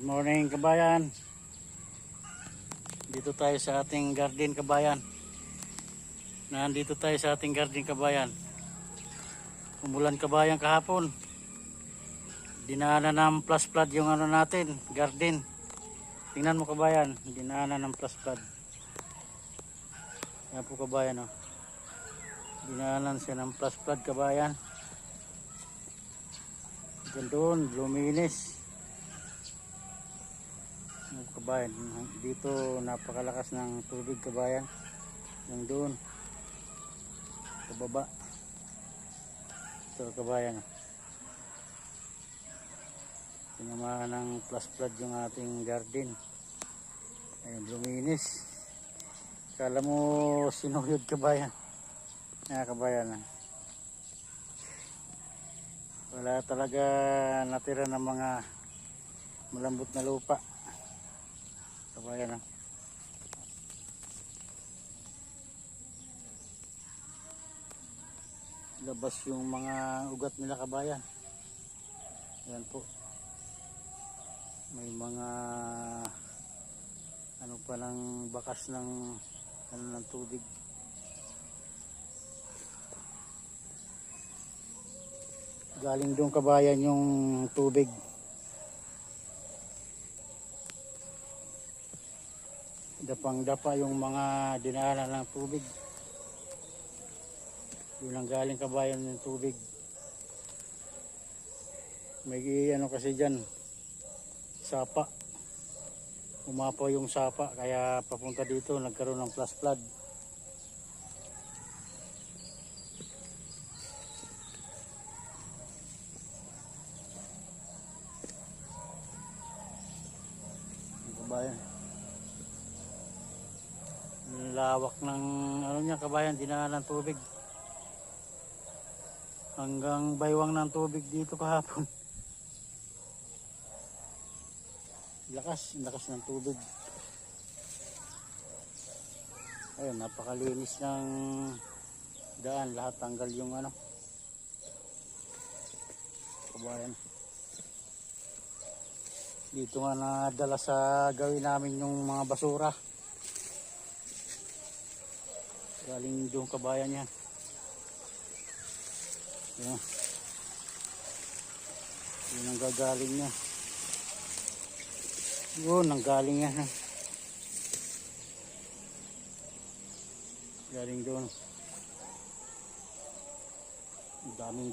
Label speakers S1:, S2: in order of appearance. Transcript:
S1: Good morning kabayan. Dito tayo sa ating garden kabayan. Nandito tayo sa ating garden kabayan. Umulan kabayan kahapon. Dinaanan ng plus flood yung ano natin, garden. Tingnan mo kabayan, dinaanan ng plus flood. Yan po kabayan oh. Dinaanan siya ng plus flood kabayan. Diyan doon, luminis. Kabayan, dito napakalakas ng tubig kabayan. Yung doon sa baba. Ito kabayan. Tinamaan ng plus flood yung ating garden. Ayun, luminis. Kala mo sinuyod kabayan. Kabayan. Wala talaga natira ng mga malambot na lupa. Kabayan ah. Labas yung mga ugat nila kabayan. Ayan po. May mga ano pa ng bakas ng ano ng tubig. Galing doon kabayan yung tubig. Dapang-dapa yung mga dinaanan ng tubig. Doon ang galing kabayan ng tubig. May ano kasi dyan, sapa. Umapaw yung sapa kaya papunta dito nagkaroon ng plus flood. Kabayan. Lawak ng ano niya kabayan, dinaanan ng tubig. Hanggang baywang ng tubig dito kahapon. Lakas ng tubig. Ayun, napakalinis ng daan, lahat tanggal yung ano. Kabayan. Dito nga nadala sa gawin namin yung mga basura. Galing doon kabayan niya. Yan. Yun ang gagaling niya. Yun ang galing niya. Galing doon. Daming